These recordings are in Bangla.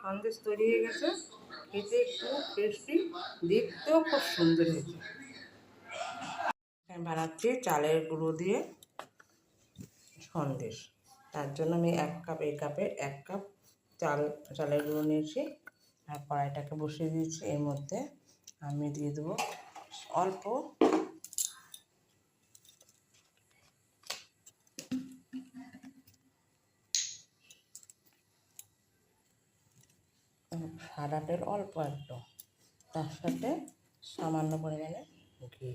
সন্দেশ তৈরি হয়ে গেছে। খেতে খুব টেস্টি, দেখতেও খুব সুন্দর হয়েছে। আমি বানাচ্ছি চালের গুঁড়ো দিয়ে সন্দেশ। তার জন্য আমি এই কাপের 1 কাপ চালের গুঁড়ো নিয়েছি। আর কড়াইটাকে বসিয়ে দিয়েছি। এর মধ্যে আমি দিয়ে দেবো অল্প সাদা তেল, অল্প একটু, তার সাথে সামান্য পরিমাণে ঘি।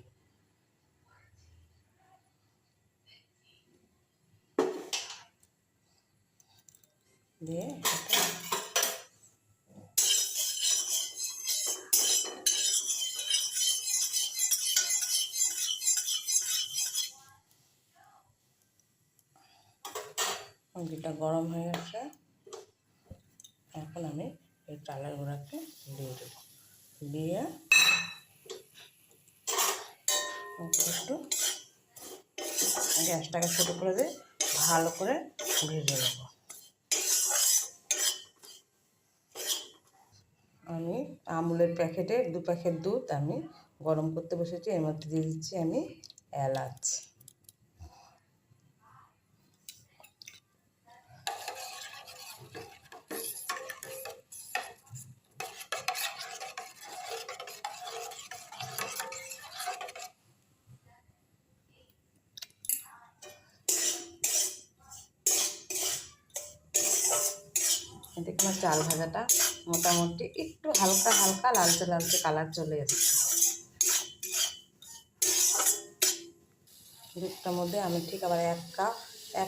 দিয়ে ঘিটা গরম হয়ে গেছে। এখন আমি এই চালের গুঁড়াকে দিয়ে দেবো। দিয়ে একটু গ্যাসটাকে ছোটো করে দিয়ে ভালো করে ভেজে নেব। আমি আমুলের প্যাকেটে 2 প্যাকেট দুধ আমি গরম করতে বসেছি। এর মধ্যে দিয়ে দিচ্ছি আমি এলাচ। এদিকে আমার চাল ভাজাটা মোটামুটি একটু হালকা হালকা লালচে লালচে কালার চলে এসেছে। দুধটার মধ্যে আমি ঠিক আবার 1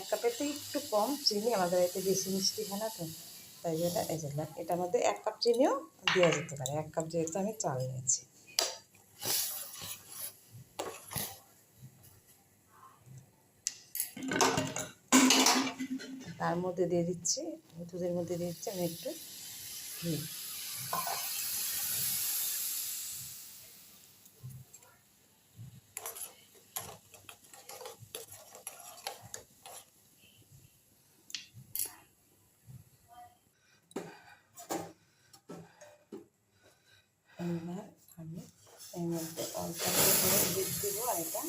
কাপের তো একটু কম চিনি, আমাদের এতে বেশি মিষ্টি খায় না তো, তাই জন্য এই যে এটার মধ্যে 1 কাপ চিনিও দেওয়া যেতে পারে। 1 কাপ যেহেতু আমি চাল নিয়েছি। তার মধ্যে দিয়ে দিচ্ছি, দুধের মধ্যে দিয়ে দিচ্ছি আমি একটু ঘি। এবার আমি এর মধ্যে অল্প করে দুধ দেবো আর এটা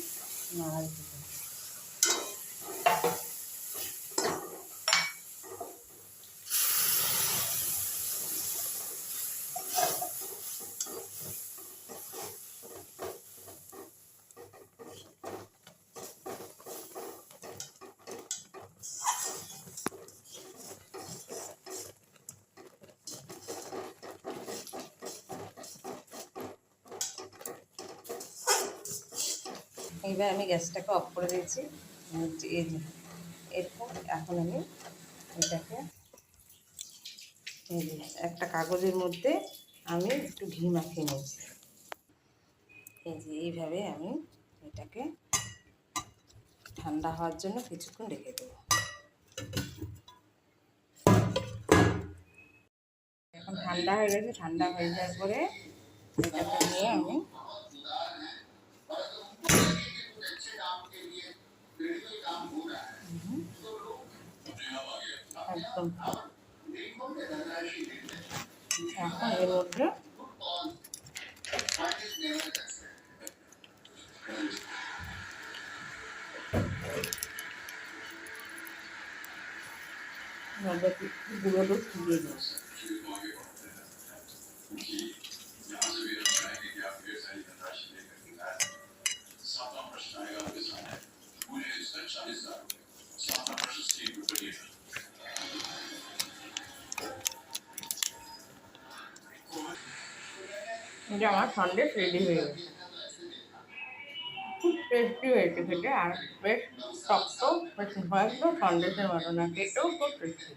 নাড়া দেবো। এইবার আমি গ্যাসটাকে অফ করে দিয়েছি। এই যে এরকম এখন আমি এটাকে এই যে একটা কাগজের মধ্যে আমি একটু ঘি মাখিয়ে নিয়েছি। এই যে এইভাবে আমি এটাকে ঠান্ডা হওয়ার জন্য কিছুক্ষণ রেখে দেবো। এখন ঠান্ডা হয়ে গেছে। ঠান্ডা হয়ে যাওয়ার পরে এটাকে নিয়ে আমি একদম এখন এর মধ্যে গুঁড়ো দুধ দিয়ে দেবো। এটা আমার সন্দেশ রেডি হয়ে গেছে। খুব টেস্টি হয়েছে খেতে, আর বেশ শক্ত, বেশ ভয়ঙ্কর সন্দেশের মতো না, খেতেও খুব টেস্টি।